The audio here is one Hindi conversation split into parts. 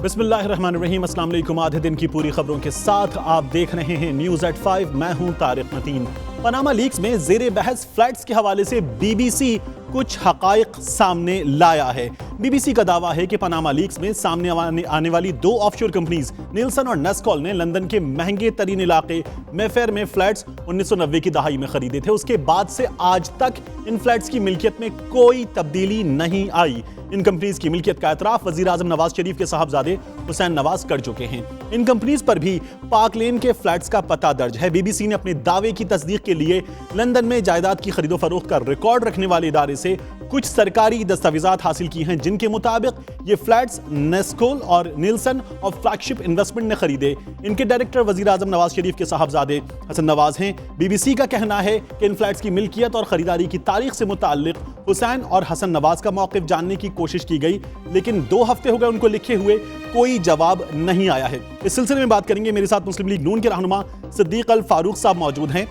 बिस्मिल्लाहिर्रहमानिर्रहीम, अस्सलाम वालेकुम। आधे दिन की पूरी खबरों के साथ आप देख रहे हैं न्यूज़ एट 5। मैं हूं तारिक नतीन। पनामा लीक्स में जेरे बहस फ्लैट्स के हवाले से बीबीसी कुछ हकाइक सामने लाया है। बीबीसी का दावा है कि पनामा लीक्स में सामने आने वाली दो ऑफशोर कंपनीज निल्सन और नेस्कॉल ने लंदन के महंगे तरीन इलाके मेफेयर में फ्लैट्स 1990 की दहाई में खरीदे थे। उसके बाद से आज तक इन फ्लैट्स की मिल्कियत में कोई तब्दीली नहीं आई। इन कंपनीज की मिल्कियत का एतराफ वजीर आजम नवाज शरीफ के साहबजादे हुसैन नवाज कर चुके हैं। इन कंपनीज पर भी पार्क लेन के फ्लैट्स का पता दर्ज है। बीबीसी ने अपने दावे की तस्दीक के लिए लंदन में जायदाद की खरीदो फरोख्त का रिकॉर्ड रखने वाले इदारे से कुछ सरकारी दस्तावेजात हासिल की हैं, जिनके मुताबिक ये फ्लैट्स नेस्कोल और निल्सन और फ्लैगशिप इन्वेस्टमेंट ने खरीदे। इनके डायरेक्टर वजीर आजम नवाज शरीफ के साहबजादे हसन नवाज हैं। बीबीसी का कहना है कि इन फ्लैट्स की मिल्कियत और खरीदारी की तारीख से मुताल्लिक हुसैन और हसन नवाज का मौक़िफ़ जानने की कोशिश की गई, लेकिन 2 हफ्ते हो गए उनको लिखे हुए, कोई जवाब नहीं आया है। इस सिलसिले में बात करेंगे। मेरे साथ मुस्लिम लीग नून के रहनुमा सिद्दीक अल फारूक साहब मौजूद हैं।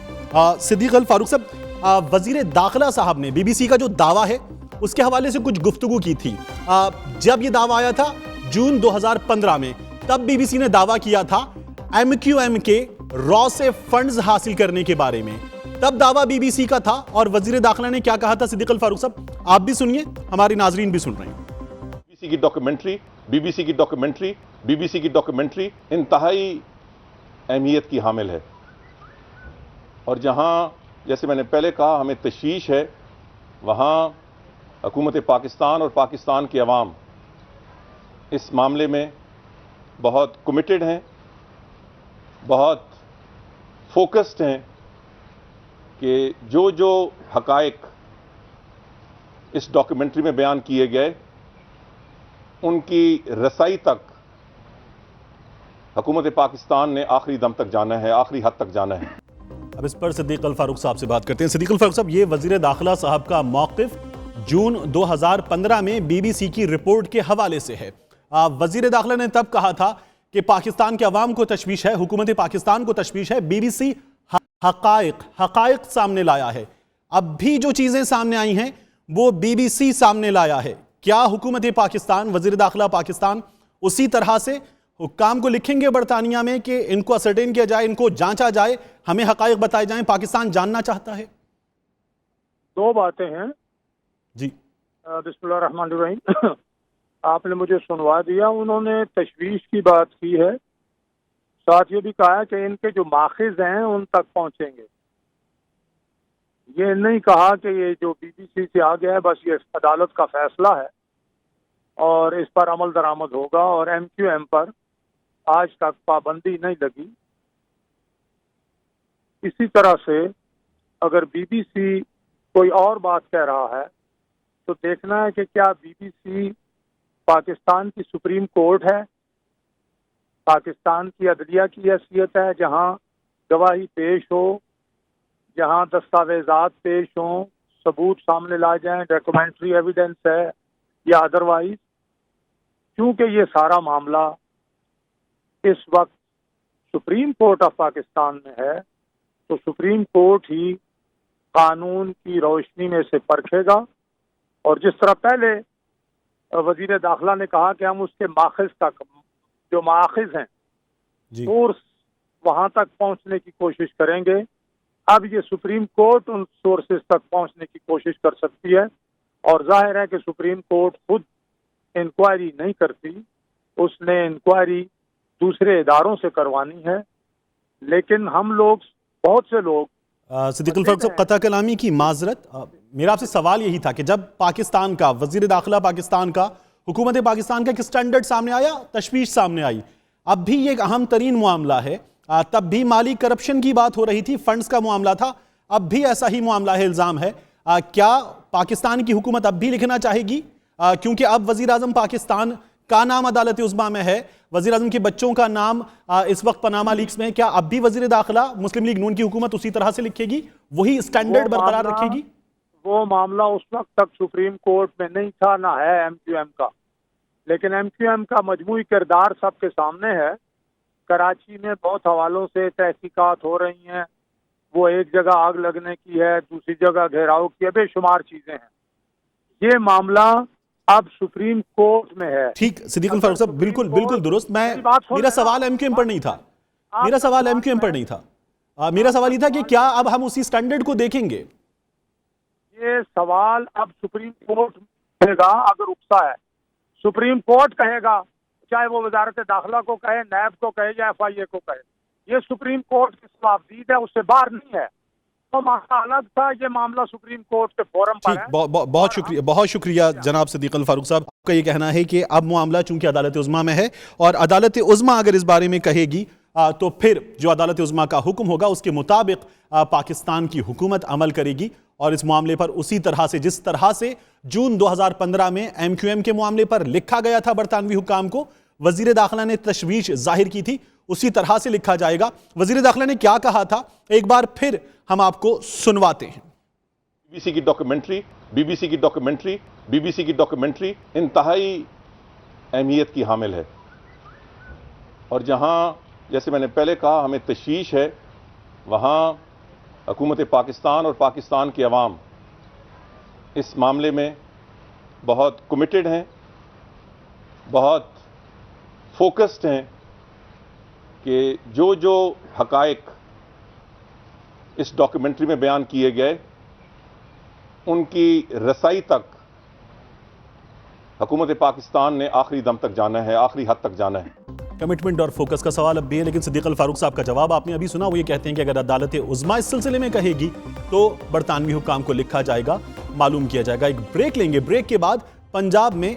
सिद्दीक अल फारूक साहब, वजीर दाखिला साहब ने बीबीसी का जो दावा है उसके हवाले से कुछ गुफ्तगू की थी। जब ये दावा आया था जून 2015 में, तब बीबीसी ने दावा किया था MQM के रॉ से फंड्स हासिल करने के बारे में। तब दावा बीबीसी का था और वजीर दाखिला ने क्या कहा था। सिद्दीक अल फारूक साहब, आप भी सुनिए, हमारी नाजरीन भी सुन रहे हैं। बीबीसी की डॉक्यूमेंट्री इंतहाई अहमियत की हामिल है। और जहां, जैसे मैंने पहले कहा, हमें तशवीश है, वहां हुकूमत पाकिस्तान और पाकिस्तान की अवाम इस मामले में बहुत कमिटेड हैं, बहुत फोकस्ड हैं कि जो जो हकाइक इस डॉक्यूमेंट्री में बयान किए गए उनकी रसाई तक हुकूमत पाकिस्तान ने आखिरी दम तक जाना है, आखिरी हद तक जाना है। अब इस पर सिद्दीक अल फारूक साहब से बात करते हैं। सिद्दीक अल फारूक साहब, ये वजीर दाखिला साहब का मौक़िफ़ जून 2015 में बीबीसी की रिपोर्ट के हवाले से है। वजीर दाखिला ने तब कहा था कि पाकिस्तान के अवाम को तशवीश है, हुकूमत पाकिस्तान को तशवीश है। बीबीसी हकाइक सामने लाया है। अब भी जो चीजें सामने आई हैं वो बीबीसी सामने लाया है। क्या हुकूमत पाकिस्तान, वजीर दाखिला पाकिस्तान उसी तरह से हुक्काम को लिखेंगे बरतानिया में कि इनको असरटेन किया जाए, इनको जांचा जाए, हमें हकाइक बताए जाएं? पाकिस्तान जानना चाहता है। 2 बातें हैं जी। बिस्मिल्लाहिर्रहमानिर्रहीम। आपने मुझे सुनवा दिया। उन्होंने तशवीश की बात की है, साथ ये भी कहा है कि इनके जो माखिज हैं उन तक पहुंचेंगे। ये नहीं कहा कि ये जो बीबीसी से आ गया है बस ये अदालत का फैसला है और इस पर अमल दरामद होगा, और MQM पर आज तक पाबंदी नहीं लगी। इसी तरह से अगर बीबीसी कोई और बात कह रहा है तो देखना है कि क्या बीबीसी पाकिस्तान की सुप्रीम कोर्ट है, पाकिस्तान की अदलिया की हैसियत है, जहां गवाही पेश हो, जहां दस्तावेजात पेश हों, सबूत सामने ला जाएं, डॉक्यूमेंट्री एविडेंस है या अदरवाइज। क्योंकि ये सारा मामला इस वक्त सुप्रीम कोर्ट ऑफ पाकिस्तान में है, तो सुप्रीम कोर्ट ही कानून की रोशनी में से परखेगा। और जिस तरह पहले वजीर दाखिला ने कहा कि हम उसके माखिज तक, जो माखिज हैं, सोर्स, वहां तक पहुंचने की कोशिश करेंगे। अब ये सुप्रीम कोर्ट उन सोर्सेज तक पहुंचने की कोशिश कर सकती है, और जाहिर है कि सुप्रीम कोर्ट खुद इंक्वायरी नहीं करती, उसने इंक्वायरी दूसरे इदारों से करवानी है। लेकिन हम लोग, बहुत से लोग, सिद्दीक अल फारूक साहब, कता कलामी की माजरत, मेरा आपसे सवाल यही था कि जब पाकिस्तान का वजीर दाखिला, पाकिस्तान का, हुकूमत पाकिस्तान का एक स्टैंडर्ड सामने आया, तशवीश सामने आई, अब भी एक अहम तरीन मामला है, तब भी माली करप्शन की बात हो रही थी, फंड्स का मामला था, अब भी ऐसा ही मामला है, इल्जाम है। क्या पाकिस्तान की हुकूमत अब भी लिखना चाहेगी? क्योंकि अब वजीर आजम पाकिस्तान का नाम अदालत उज़्मा में है, वजीर आजम के बच्चों का नाम इस वक्त पनामा लीक्स में है। क्या अब भी वजीर दाखिला, मुस्लिम लीग नून की हुकूमत उसी तरह से लिखेगी, वही स्टैंडर्ड बरकरार रखेगी? वो मामला उस वक्त तक सुप्रीम कोर्ट में नहीं था, ना है MQM का। लेकिन MQM का मजमूई किरदार सबके सामने है। कराची में बहुत हवालों से तहकीकात हो रही हैं, वो एक जगह आग लगने की है, दूसरी जगह घेराव की है, बेशुमार चीजें हैं। ये मामला अब सुप्रीम कोर्ट में है। ठीक सिद्दीकुल फारूक साहब, बिल्कुल बिल्कुल दुरुस्त। मेरी बात सुन मेरा रहे हैं सवाल ना? एमक्यूएम पर नहीं था। आप मेरा सवाल सवाल एमक्यूएम पर में- नहीं था। मेरा सवाल ये था कि क्या अब हम उसी स्टैंडर्ड को देखेंगे? ये सवाल अब सुप्रीम कोर्ट कहेगा। अगर उकसा है, सुप्रीम कोर्ट कहेगा, चाहे वो वजारत दाखिला को कहे, नैब को कहे या FIA को कहे। ये सुप्रीम कोर्ट की सवाबदीद है, उससे बाहर नहीं है। तो मामला अलग था, ये मामला सुप्रीम कोर्ट के फोरम पर ठीक, है। बहुत शुक्रिया जनाब सिद्दीकुल फारूक साहब। आपका ये कहना है कि अब मामला चूंकि अदालत उज़्मा में है और अदालत उज़्मा अगर इस बारे में कहेगी तो फिर जो अदालत उज़्मा का हुक्म होगा उसके मुताबिक पाकिस्तान की हुकूमत अमल करेगी और इस मामले पर उसी तरह से जिस तरह से जून 2015 में MQM के मामले पर लिखा गया था बरतानवी हुकाम को, वजीर दाखिला ने तशवीश जाहिर की थी, उसी तरह से लिखा जाएगा। वजीर दाखिला ने क्या कहा था एक बार फिर हम आपको सुनवाते हैं। बीबीसी की डॉक्यूमेंट्री इंतहाई अहमियत की हामिल है। और जहां जैसे मैंने पहले कहा हमें तशवीश है, वहां हुकूमत पाकिस्तान और पाकिस्तान की अवाम इस मामले में बहुत कमिटेड हैं, बहुत फोकस्ड हैं कि जो जो हकायक इस डॉक्यूमेंट्री में बयान किए गए उनकी रसाई तक हुकूमत पाकिस्तान ने आखिरी दम तक जाना है, आखिरी हद तक जाना है। कमिटमेंट और फोकस का सवाल अब भी है, लेकिन सिद्दीकुल फारूक साहब का जवाब आपने अभी सुना। वो ये कहते हैं कि अगर अदालत उज़्मा इस सिलसिले में कहेगी तो बरतानवी हुकाम को लिखा जाएगा, मालूम किया जाएगा। एक ब्रेक लेंगे, ब्रेक के बाद पंजाब में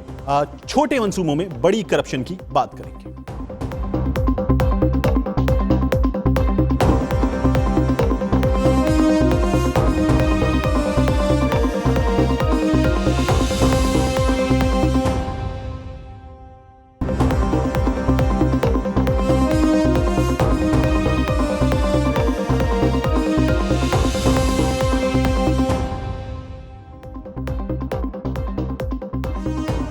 छोटे मंसूबों में बड़ी करप्शन की बात करेंगे।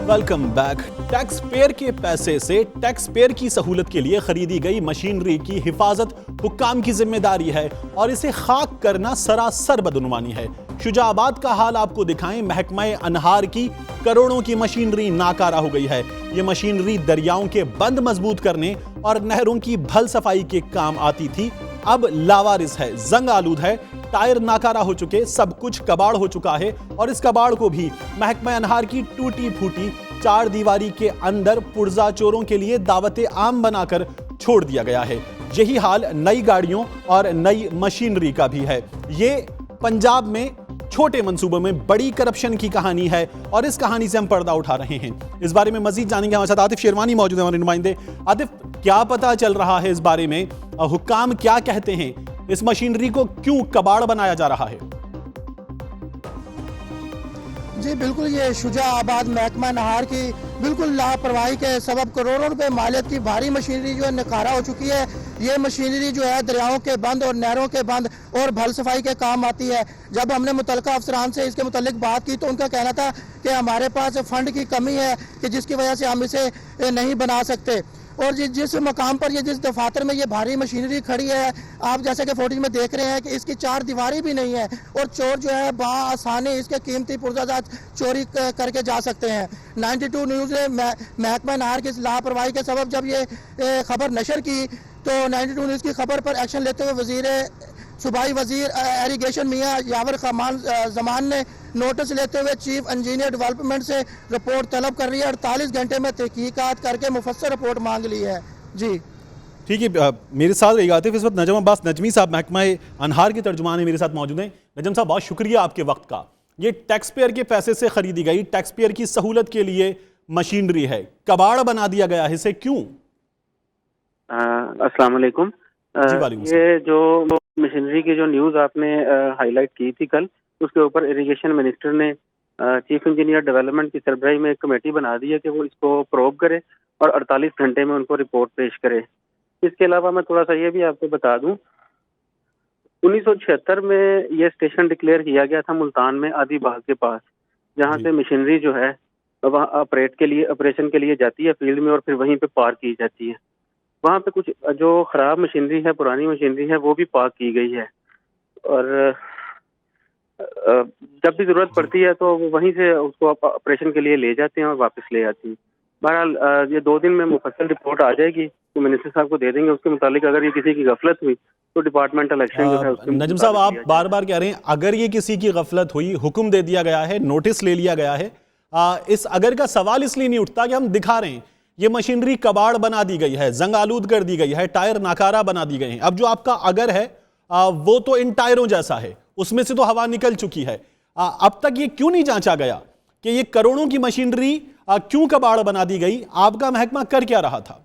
Welcome back. टैक्स पेयर के पैसे से टैक्स पेयर की सहूलत के लिए खरीदी गई मशीनरी की हिफाजत हुक्काम की जिम्मेदारी है और इसे खाक करना सरासर बदनुमानी है। शुजाबाद का हाल आपको दिखाएं। महकमा अनहार की करोड़ों की मशीनरी नाकारा हो गई है। ये मशीनरी दरियाओं के बंद मजबूत करने और नहरों की भल सफाई के काम आती थी, अब लावारिस है, जंग आलूद है, टायर नाकारा हो चुके, सब कुछ कबाड़ हो चुका है और इस कबाड़ को भी महकमा अनहार की टूटी फूटी चार दीवारी के अंदर पुर्जा चोरों के लिए दावते आम बनाकर छोड़ दिया गया है। यही हाल नई गाड़ियों और नई मशीनरी का भी है। ये पंजाब में छोटे मंसूबों में बड़ी करप्शन की कहानी है और इस कहानी से हम पर्दा उठा रहे हैं। इस बारे में मजीद जानेंगे, हमारे साथ आतिफ शेरवानी मौजूद है, हमारे नुमाइंदे। आतिफ, क्या पता चल रहा है इस बारे में? हुक्काम क्या कहते हैं? इस मशीनरी को क्यों कबाड़ बनाया जा रहा है? जी बिल्कुल, ये शुजाआबाद महकमा नहार की बिल्कुल लापरवाही के सबब करोड़ों रुपए मालियत की भारी मशीनरी जो है नकारा हो चुकी है। ये मशीनरी जो है दरियाओं के बंद और नहरों के बंद और भल सफाई के काम आती है। जब हमने मुतल्लिका अफसरान से इसके मुतालिक बात की तो उनका कहना था कि हमारे पास फंड की कमी है कि जिसकी वजह से हम इसे नहीं बना सकते। और जिस मकाम पर ये जिस दफातर में ये भारी मशीनरी खड़ी है, आप जैसे कि फोटो में देख रहे हैं कि इसकी चार दीवारी भी नहीं है और चोर जो है आसानी इसके कीमती पुर्जादात चोरी करके जा सकते हैं। 92 न्यूज़ ने महकमा नहार की लापरवाही के सबब जब ये खबर नशर की तो 92 न्यूज़ की खबर पर एक्शन लेते हुए सूबाई वजीर एरीगेशन मियाँ यावर खान जमान ने नोटिस लेते हुए चीफ इंजीनियर डेवलपमेंट से रिपोर्ट तलब कर रही है। 48 घंटे में तहकीकात करके मुफस्सर रिपोर्ट मांग ली है। जी ठीक है, मेरे साथ रही आतिफ इस वक्त नजम अब्बास नजमी साहब महकमा अनहार के तर्जुमान है, मेरे साथ मौजूद हैं। नजम साहब, बहुत शुक्रिया आपके वक्त का। ये टैक्स पेयर के पैसे से खरीदी गई, टैक्स पेयर की सहूलत के लिए मशीनरी है, कबाड़ बना दिया गया है, इसे क्यों? अस्सलाम वालेकुम। ये जो मशीनरी की जो न्यूज़ आपने हाईलाइट की थी कल, उसके ऊपर इरिगेशन मिनिस्टर ने चीफ इंजीनियर डेवलपमेंट की सरबराही में एक कमेटी बना दी है कि वो इसको प्रोब करे और 48 घंटे में उनको रिपोर्ट पेश करे। इसके अलावा मैं थोड़ा सा ये भी आपको बता दूं, 1976 में ये स्टेशन डिक्लेयर किया गया था मुल्तान में आदि बाग के पास, जहाँ से मशीनरी जो है वहाँ ऑपरेशन के लिए जाती है फील्ड में और फिर वहीं पे पार्क की जाती है। वहाँ पे कुछ जो ख़राब मशीनरी है, पुरानी मशीनरी है, वो भी पार्क की गई है। और जब भी जरूरत पड़ती है तो वो वहीं से उसको ऑपरेशन के लिए ले जाते हैं और वापस ले आती हैं। बहरहाल ये 2 दिन में मुफस्सल रिपोर्ट आ जाएगी तो मिनिस्टर साहब को दे देंगे। उसके मुतालिक अगर ये किसी की गफलत हुई तो डिपार्टमेंटल एक्शन जो है उसके नजम साहब, आप बार बार कह रहे हैं अगर ये किसी की गफलत हुई, हुक्म दे दिया गया है, नोटिस ले लिया गया है, इस अगर का सवाल इसलिए नहीं उठता कि हम दिखा रहे हैं ये मशीनरी कबाड़ बना दी गई है, जंग आलूद कर दी गई है, टायर नाकारा बना दी गए हैं। अब जो आपका अगर है वो तो इन टायरों जैसा है, उसमें से तो हवा निकल चुकी है। अब तक ये क्यों नहीं जांचा गया कि ये करोड़ों की मशीनरी क्यों कबाड़ बना दी गई? आपका महकमा कर क्या रहा था?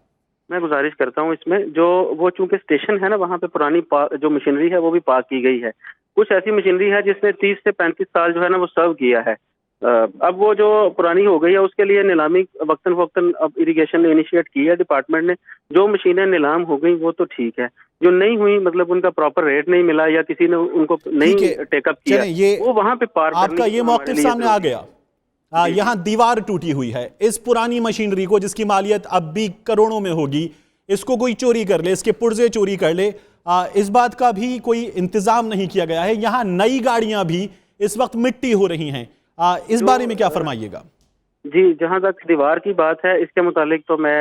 मैं गुजारिश करता हूँ इसमें जो वो चूंकि स्टेशन है ना, वहाँ पे पुरानी जो मशीनरी है वो भी पार्क की गई है। कुछ ऐसी मशीनरी है जिसने 30 से 35 साल जो है ना वो सर्व किया है। अब वो जो पुरानी हो गई है उसके लिए नीलामी वक्तन फवक्तन अब इरिगेशन ने इनिशिएट की है, डिपार्टमेंट ने। जो मशीनें नीलाम हो गई वो तो ठीक है, जो नहीं हुई मतलब उनका प्रॉपर रेट नहीं मिला या किसी ने उनको नहीं टेकअप किया, वो वहाँ पे पार्क आपका ये मौक़िफ़ सामने आ गया। यहाँ दीवार टूटी हुई है, इस पुरानी मशीनरी को जिसकी मालियत अब भी करोड़ों में होगी, इसको कोई चोरी कर ले, इसके पुर्जे चोरी कर ले, इस बात का भी कोई इंतजाम नहीं किया गया है। यहाँ नई गाड़ियां भी इस वक्त मिट्टी हो रही हैं, इस बारे में क्या फरमाइएगा? जी, जहां तक दीवार की बात है इसके मुतालिक तो मैं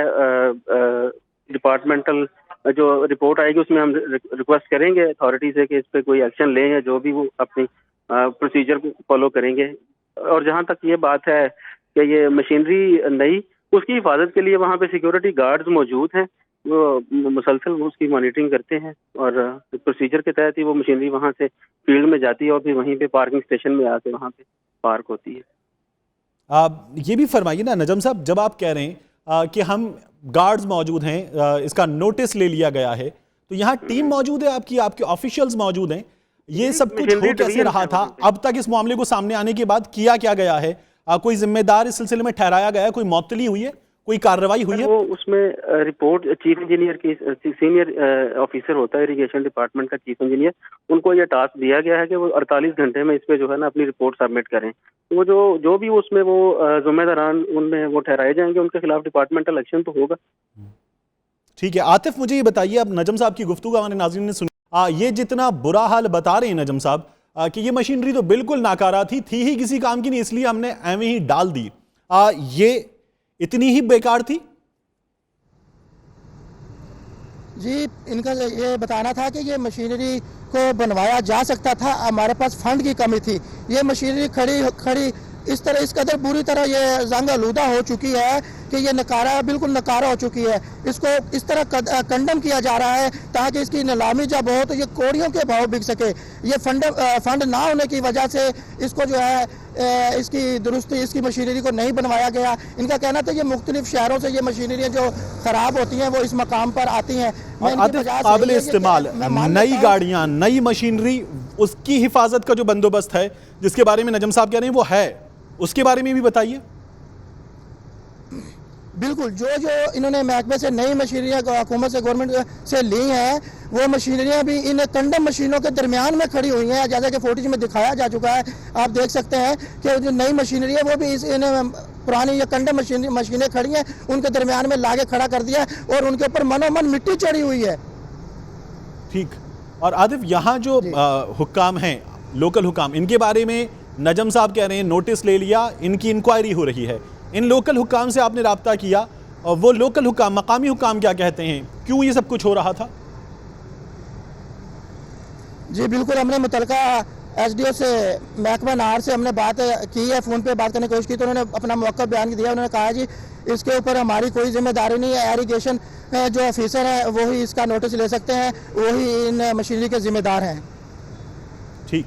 डिपार्टमेंटल जो रिपोर्ट आएगी उसमें हम रिक्वेस्ट करेंगे अथॉरिटी से कि इस पे कोई एक्शन लें या जो भी वो अपनी प्रोसीजर को फॉलो करेंगे। और जहां तक ये बात है कि ये मशीनरी नई, उसकी हिफाजत के लिए वहाँ पे सिक्योरिटी गार्ड्स मौजूद हैं, वो मुसलसल उसकी मॉनिटरिंग करते हैं और प्रोसीजर के तहत ही वो मशीनरी वहाँ से फील्ड में जाती है और फिर वहीं पे पार्किंग स्टेशन में आके वहाँ पे पार्क होती है। आप ये भी फरमाइए ना नजम साहब, जब आप कह रहे हैं कि हम गार्ड्स मौजूद हैं, इसका नोटिस ले लिया गया है, तो यहाँ टीम मौजूद है आपकी, आपके ऑफिशियल्स मौजूद हैं, ये सब कुछ हो कैसे रहा था? अब तक इस मामले को सामने आने के बाद किया क्या गया है? कोई जिम्मेदार इस सिलसिले में ठहराया गया है? कोई मौतली हुई है? कोई कार्रवाई हुई है? वो उसमें रिपोर्ट चीफ इंजीनियर की, सीनियर ऑफिसर होता है इरिगेशन डिपार्टमेंट का चीफ इंजीनियर, उनको ये टास्क दिया गया है कि वो 48 घंटे में इस पे जो है ना अपनी रिपोर्ट सबमिट करें। तो वो जो भी उसमें वो जिम्मेदारान उनमें वो ठहराए जाएंगे, उनके खिलाफ डिपार्टमेंटल एक्शन तो होगा। ठीक है आतिफ, मुझे ये बताइए, अब नजम साहब की गुफ्तगू हमारे नाज़रीन ने सुनी, ये जितना बुरा हाल बता रहे हैं नजम साहब कि ये मशीनरी तो बिल्कुल नाकारा थी ही किसी काम की नहीं, इसलिए हमने एवं ही डाल दी, ये इतनी ही बेकार थी? जी, इनका ये बताना था कि ये मशीनरी को बनवाया जा सकता था, हमारे पास फंड की कमी थी। ये मशीनरी खड़ी इस तरह इस कदर बुरी तरह ये जंग आलूदा हो चुकी है कि ये बिल्कुल नकारा हो चुकी है। इसको इस तरह कंडम किया जा रहा है ताकि इसकी नीलामी जब हो तो ये कोड़ियों के भाव बिक सके। ये फंड ना होने की वजह से इसको जो है इसकी दुरुस्ती, इसकी मशीनरी को नहीं बनवाया गया। इनका कहना था ये मुख्तलिफ शहरों से ये मशीनरियाँ जो खराब होती हैं वो इस मकाम पर आती हैं। काबिल इस्तेमाल नई गाड़ियाँ, नई मशीनरी, उसकी हिफाजत का जो बंदोबस्त है जिसके बारे में नजम साहब कह रहे हैं वो है, उसके बारे में भी बताइए। बिल्कुल, जो इन्होंने महकमे से नई मशीनरियाँ हुकूमत से, गवर्नमेंट से ली हैं, वो मशीनरियाँ भी इन कंडम मशीनों के दरमियान में खड़ी हुई हैं, जैसा कि फुटेज में दिखाया जा चुका है। आप देख सकते हैं कि जो नई मशीनरी है वो भी पुरानी या कंडम मशीनें खड़ी हैं, उनके दरमियान में लाके खड़ा कर दिया और उनके ऊपर मनोमन मिट्टी चढ़ी हुई है। ठीक, और आदिफ, यहाँ जो हुक्काम हैं, लोकल हुक्काम, इनके बारे में नजम साहब कह रहे हैं नोटिस ले लिया, इनकी इंक्वायरी हो रही है। इन लोकल हुक्काम से आपने राब्ता किया और वो लोकल हुक्काम, मकामी हुक्काम क्या कहते हैं, क्यों ये सब कुछ हो रहा था? जी बिल्कुल, हमने मुतलका एसडीओ से, महकमा नाहर से हमने बात की है, फ़ोन पे बात करने की कोशिश की तो उन्होंने अपना मौका बयान दिया। उन्होंने कहा जी इसके ऊपर हमारी कोई जिम्मेदारी नहीं है, इरिगेशन जो ऑफिसर है वही इसका नोटिस ले सकते हैं, वही इन मशीनरी के जिम्मेदार हैं। ठीक,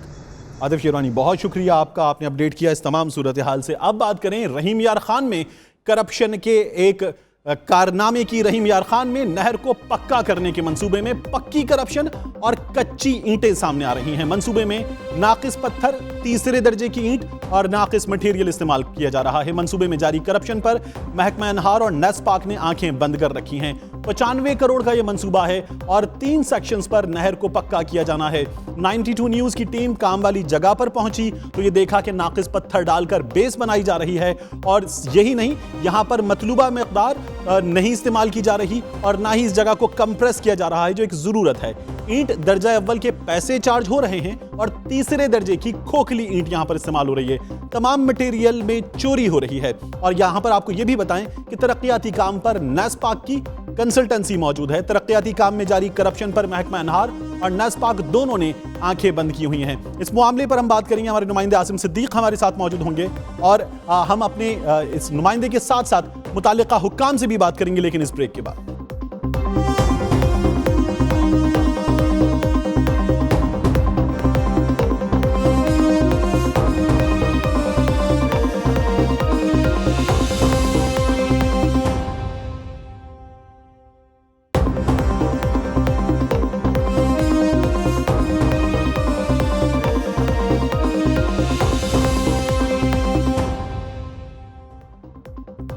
आतिफ शेरवानी, बहुत शुक्रिया आपका, आपने अपडेट किया इस तमाम सूरत हाल से। अब बात करें रहीम यार खान में करप्शन के एक कारनामे की। रहीम यार खान में नहर को पक्का करने के मंसूबे में पक्की करप्शन और कच्ची ईंटें सामने आ रही हैं। मंसूबे में नाकिस पत्थर, तीसरे दर्जे की ईंट और नाकिस मटेरियल इस्तेमाल किया जा रहा है। मंसूबे में जारी करप्शन पर महकमा अनहार और नेस्पाक ने आंखें बंद कर रखी हैं। 95 करोड़ का यह मंसूबा है और 3 सेक्शंस पर नहर को पक्का किया जाना है। 92 न्यूज की टीम काम वाली जगह पर पहुंची तो ये देखा कि नाकिस पत्थर डालकर बेस बनाई जा रही है और यही नहीं, यहां पर मतलूबा मिकदार नहीं इस्तेमाल की जा रही और ना ही इस जगह को कंप्रेस किया जा रहा है जो एक जरूरत है। ईंट दर्जा अव्वल के पैसे चार्ज हो रहे हैं और तीसरे दर्जे की खोखली ईंट यहां पर इस्तेमाल हो रही है। तमाम मटेरियल में चोरी हो रही है। और यहां पर आपको यह भी बताएं कि तरक्याती काम पर नेस्पाक की कंसल्टेंसी मौजूद है। तरक्याती काम में जारी करप्शन पर महकमा अनहार और नेस्पाक दोनों ने आंखें बंद की हुई हैं। इस मामले पर हम बात करेंगे, हमारे नुमाइंदे आसिम सिद्दीक हमारे साथ मौजूद होंगे और हम अपने इस नुमाइंदे के साथ साथ मुताल्लिका हुक्काम से भी बात करेंगे, लेकिन इस ब्रेक के बाद।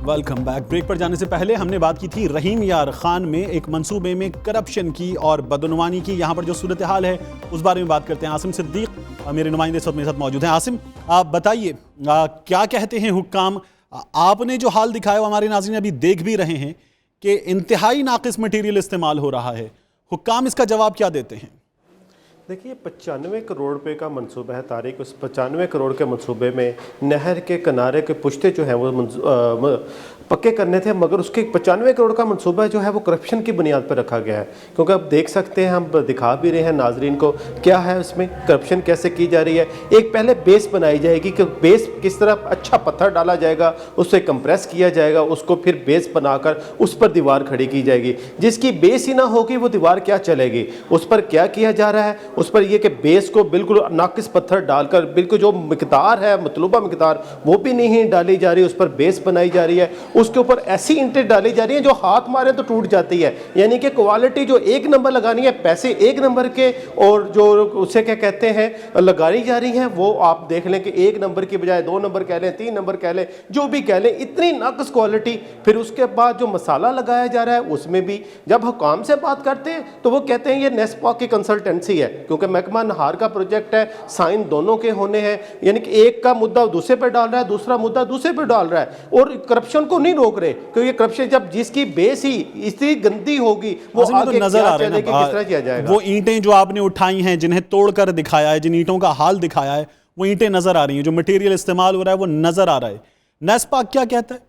Welcome back. ब्रेक पर जाने से पहले हमने बात की थी रहीम यार खान में एक मंसूबे में करप्शन की और बदनुमानी की। यहाँ पर जो सूरत हाल है उस बारे में बात करते हैं। आसिम सिद्दीक मेरे नुमाइंदे सब मेरे साथ मौजूद हैं। आसिम, आप बताइए क्या कहते हैं हुक्काम? आपने जो हाल दिखाया वो हमारे नाज़रीन अभी देख भी रहे हैं कि इंतहाई नाकिस मटीरियल इस्तेमाल हो रहा है। हुक्काम इसका जवाब क्या देते हैं? देखिए, 95 करोड़ रुपए का मंसूबा है तारिक। उस 95 करोड़ के मंसूबे में नहर के किनारे के पुश्ते जो हैं वो पक्के करने थे, मगर उसके 95 करोड़ का मंसूबा जो है वो करप्शन की बुनियाद पर रखा गया है। क्योंकि अब देख सकते हैं, हम दिखा भी रहे हैं नाजरीन को क्या है उसमें करप्शन कैसे की जा रही है। एक पहले बेस बनाई जाएगी कि बेस किस तरह अच्छा पत्थर डाला जाएगा, उससे कंप्रेस किया जाएगा, उसको फिर बेस बनाकर उस पर दीवार खड़ी की जाएगी। जिसकी बेस ही ना होगी वो दीवार क्या चलेगी। उस पर क्या किया जा रहा है, उस पर यह कि बेस को बिल्कुल नाकिस पत्थर डालकर बिल्कुल जो मिकदार है, मतलूबा मिकदार, वो भी नहीं डाली जा रही, उस पर बेस बनाई जा रही है। उसके ऊपर ऐसी ईंटें डाली जा रही हैं जो हाथ मारे तो टूट जाती है। यानी कि क्वालिटी जो एक नंबर लगानी है, पैसे एक नंबर के, और जो उसे क्या कहते हैं लगाई जा रही है वो आप देख लें कि एक नंबर की बजाय 2 नंबर कह लें, 3 नंबर कह लें, जो भी कह लें, इतनी नाकस क्वालिटी। फिर उसके बाद जो मसाला लगाया जा रहा है उसमें भी जब हुकाम से बात करते हैं तो वो कहते हैं ये नेस्पाक की कंसल्टेंसी है, क्योंकि महकमा अनहार का प्रोजेक्ट है, साइन दोनों के होने हैं। यानी कि एक का मुद्दा दूसरे पर डाल रहा है, दूसरा मुद्दा दूसरे पर डाल रहा है, और करप्शन को नहीं रोक रहे। क्योंकि करप्शन जब जिसकी बेस ही इतनी गंदी होगी वो आगे नजर आ रहा है किस तरह किया जाएगा। वो ईंटें जो आपने उठाई हैं, जिन्हें तोड़कर दिखाया है, जिन ईंटों का हाल दिखाया है, वो ईंटें नजर आ रही हैं। जो मटेरियल इस्तेमाल हो रहा है वो नजर आ रहा है। नेस्पाक क्या कहता है?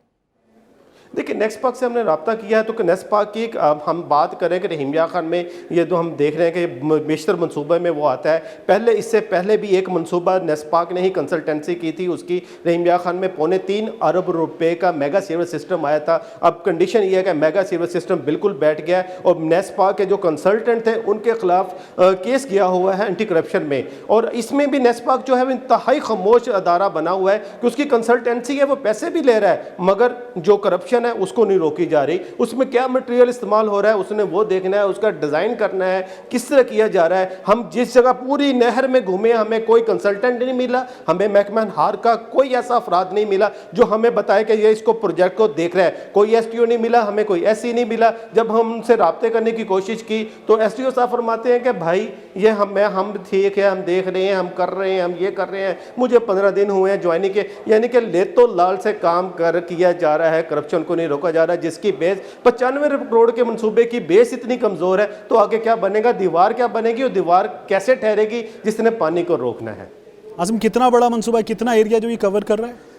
देखिए, नेस्पाक से हमने रब्ता किया है तो नेस्पाक की हम बात करें कि रहीम यार खान में ये जो हम देख रहे हैं कि बेशतर मनसूबे में वो आता है। पहले इससे पहले भी एक मनसूबा नेस्पाक ने ही कंसल्टेंसी की थी, उसकी रहीम यार खान में 3.25 अरब रुपए का मेगा सीवर सिस्टम आया था। अब कंडीशन ये है कि मेगा सीवर सिस्टम बिल्कुल बैठ गया है और नेस्पाक के जो कंसल्टेंट थे उनके खिलाफ केस किया हुआ है एंटी करप्शन में। और इसमें भी नेस्पाक जो है वो इंतहाई खामोश अदारा बना हुआ है कि उसकी कंसल्टेंसी है, वो पैसे भी ले रहा है मगर जो करप्शन है उसको नहीं रोकी जा रही। उसमें क्या मटेरियल इस्तेमाल हो रहा है उसने वो देखना है, उसका डिजाइन करना है, किस तरह किया जा रहा है। हम जिस जगह पूरी नहर में घूमे हमें कोई कंसल्टेंट नहीं मिला, हमें महकमा अनहार का कोई ऐसा अफराद नहीं मिला जो हमें बताए कि ये इसको प्रोजेक्ट को देख रहा है। कोई एसटीओ नहीं मिला, हमें कोई एससी नहीं मिला। जब हम उनसे राब्ते करने की कोशिश की तो एसटीओ साहब फरमाते हैं कि भाई ये हम ठीक है, हम देख रहे हैं, हम कर रहे हैं, हम ये कर रहे हैं, मुझे 15 दिन हुए हैं ज्वाइनिंग के। यानी कि लेतो लाल से काम किया जा रहा है, करप्शन को नहीं रोका जा रहा है। जिसकी बेस 95 करोड़ के मंसूबे की बेस इतनी कमजोर है तो आगे क्या बनेगा, दीवार क्या बनेगी और दीवार कैसे ठहरेगी जिसने पानी को रोकना है। आज़म, कितना बड़ा मंसूबा है, कितना एरिया जो ये कवर कर रहा है?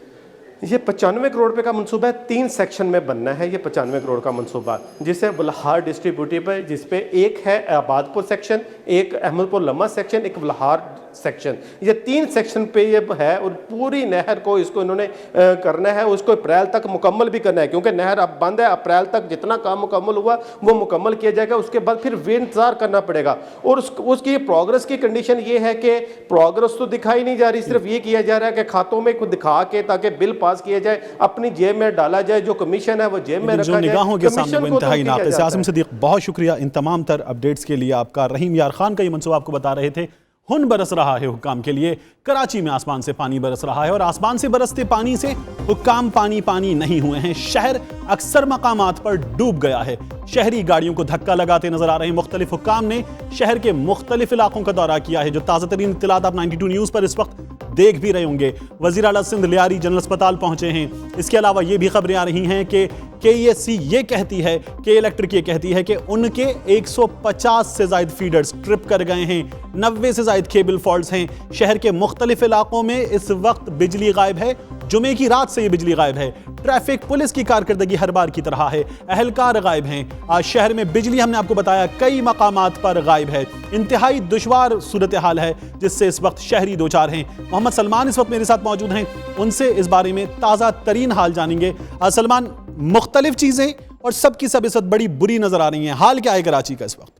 ये 95 करोड़ रुपए का मंसूबा है, 3 सेक्शन में बनना है ये 95 करोड़ का मंसूबा, जिसे बल्हार डिस्ट्रीब्यूटिव है, जिसपे एक है आबादपुर सेक्शन, एक अहमदपुर लम्हा सेक्शन, एक बल्हार सेक्शन। ये 3 सेक्शन पे ये है और पूरी नहर को इसको इन्होंने करना है, उसको अप्रैल तक मुकम्मल भी करना है क्योंकि नहर अब बंद है। अप्रैल तक जितना काम मुकम्मल हुआ वो मुकम्मल किया जाएगा, उसके बाद फिर इंतजार करना पड़ेगा। और उसकी प्रोग्रेस की कंडीशन ये है कि प्रोग्रेस तो दिखाई नहीं जा रही, सिर्फ ये किया जा रहा है कि खातों में कुछ दिखा के ताकि बिल पास किया जाए, अपनी जेब में डाला जाए, जो कमीशन है वो जेब में रखा जाए। निगाहों के सामने वो इंतहाई नाक़िस है। आसिम सिद्दीक, बहुत शुक्रिया इन तमाम तर अपडेट्स के लिए आपका। रहीम यार खान का ये मंसूबा आपको बता रहे थे। हुन बरस रहा है हुक्काम के लिए। कराची में आसमान से पानी बरस रहा है और आसमान से बरसते पानी से हुक्काम पानी पानी नहीं हुए हैं। शहर अक्सर मकामात पर डूब गया है। शहरी गाड़ियों को धक्का लगाते नजर आ रहे हैं। मुख्तलिफ हुक्काम ने शहर के मुख्तलिफ इलाकों का दौरा किया है, जो ताज़ा तरीन इत्तलात आप 92 न्यूज़ पर इस वक्त देख भी रहे होंगे। वज़ीर आला सिंध लियारी जनरल अस्पताल पहुंचे हैं। इसके अलावा ये भी खबरें आ रही हैं कि KESC ये कहती है, के इलेक्ट्रिक ये कहती है कि उनके 150 से ज़ायद फीडर्स ट्रिप कर गए हैं, 90 से ज़ायद केबल फॉल्ट्स हैं। शहर के मुख्तलिफ इलाकों में इस वक्त बिजली गायब है। जुमे की रात से ये बिजली गायब है। ट्रैफिक पुलिस की कारकर्दगी हर बार की तरह है, अहलकार गायब हैं। आज शहर में बिजली, हमने आपको बताया, कई मकामात पर गायब है। इंतहाई दुश्वार सूरत हाल है जिससे इस वक्त शहरी दो चार हैं। मोहम्मद सलमान इस वक्त मेरे साथ मौजूद हैं, उनसे इस बारे में ताज़ा तरीन हाल जानेंगे। सलमान, मुख्तलिफ चीज़ें और सब की सब इस वक्त बड़ी बुरी नजर आ रही हैं, हाल क्या है कराची का इस वक्त?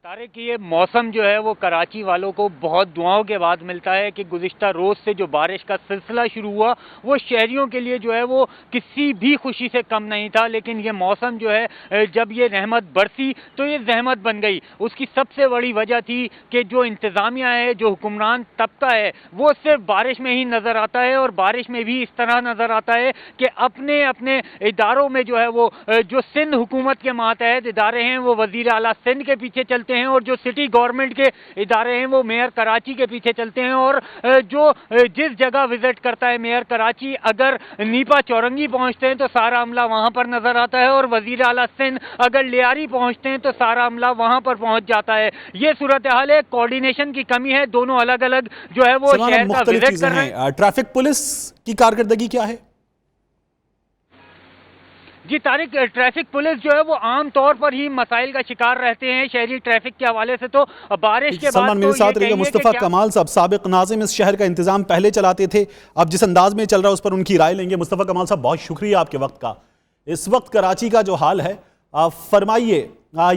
तारे कि ये मौसम जो है वो कराची वालों को बहुत दुआओं के बाद मिलता है कि गुज़िश्ता रोज़ से जो बारिश का सिलसिला शुरू हुआ वो शहरियों के लिए जो है वो किसी भी खुशी से कम नहीं था। लेकिन ये मौसम जो है जब ये रहमत बरसी तो ये जहमत बन गई। उसकी सबसे बड़ी वजह थी कि जो इंतज़ामिया है, जो हुक्मरान तबका है, वो सिर्फ बारिश में ही नज़र आता है और बारिश में भी इस तरह नज़र आता है कि अपने अपने इदारों में जो है वो जो सिंध हुकूमत के मातहत इदारे हैं वो वज़ीर आला सिंध के पीछे चलते हैं और जो सिटी गवर्नमेंट के इदारे हैं वो मेयर कराची के पीछे चलते हैं। और जो जिस जगह विजिट करता है मेयर कराची, अगर नीपा चौरंगी पहुंचते हैं तो सारा अमला वहां पर नजर आता है और वजीर आला सिंध अगर लियारी पहुंचते हैं तो सारा अमला वहां पर पहुंच जाता है। ये सूरत हाल है, कोऑर्डिनेशन की कमी है, दोनों अलग अलग जो है वो शहर का विजिट कर रहे हैं। ट्रैफिक पुलिस की कारकर्दगी क्या है? जी तारिक, ट्रैफिक पुलिस जो है वो आम तौर पर ही मसाइल का शिकार रहते हैं शहरी ट्रैफिक के हवाले से। तो बारिश के बाद मेरे साथ रहिएगा मुस्तफा कमाल साहब, साबिक नाज़िम इस शहर का इंतजाम पहले चलाते थे, अब जिस अंदाज में चल रहा है उस पर उनकी राय लेंगे। मुस्तफा कमाल साहब, बहुत शुक्रिया आपके वक्त का। इस वक्त कराची का जो हाल है, फरमाइए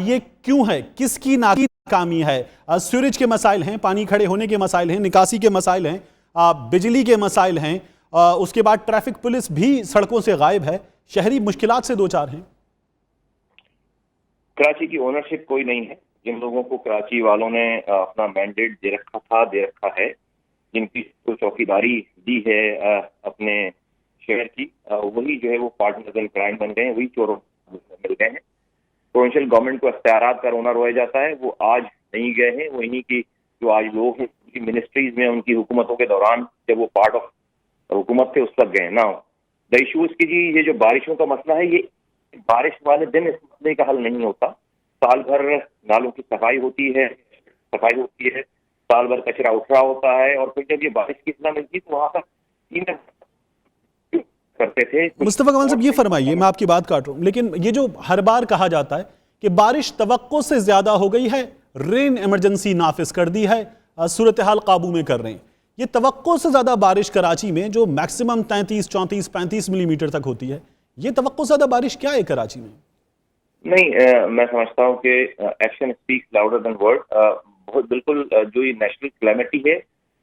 ये क्यों है, किसकी नाकामी है? सीवरेज के मसाइल हैं, पानी खड़े होने के मसाइल हैं, निकासी के मसाइल हैं, बिजली के मसाइल हैं, उसके बाद ट्रैफिक पुलिस भी सड़कों से गायब है, शहरी मुश्किलात से दो चार हैं। कराची की ओनरशिप कोई नहीं है। जिन लोगों को कराची वालों ने अपना मैंडेट दे रखा है, जिनकी तो चौकीदारी दी है अपने शहर की, वही जो है वो पार्टनर्स इन क्राइम बन गए हैं, वही चोरों मिल गए हैं। प्रोविंशियल गवर्नमेंट को अख्तियारात का रोना रोया जाता है, वो आज नहीं गए हैं। वो इन्हीं की जो आज लोग हैं उनकी मिनिस्ट्रीज में, उनकी हुकूमतों के दौरान जब वो पार्ट ऑफ हुकूमत थे उस तक गए ना। द इशूज की जी, ये जो बारिशों का मसला है, ये बारिश वाले दिन इस मसले का हल नहीं होता। साल भर नालों की सफाई होती है, साल भर कचरा उठ रहा होता है, और फिर जब ये बारिश की इतना मिलती तो वहां पर करते थे। मुस्तफा कमाल साहब, ये फरमाइए, मैं आपकी बात काट रहा हूं, लेकिन ये जो हर बार कहा जाता है कि बारिश तवक्को से ज्यादा हो गई है, रेन इमरजेंसी नाफिज कर दी है, सूरत हाल काबू में कर रहे हैं, ये तवक्को से ज्यादा बारिश कराची में जो मैक्सिमम 33, 34, 35 मिलीमीटर तक होती है, ये तवक्को से ज्यादा बारिश क्या है कराची में? नहीं, मैं समझता हूँ कि action speaks louder than word. बहुत बिल्कुल जो ये नेशनल क्लैमिटी है,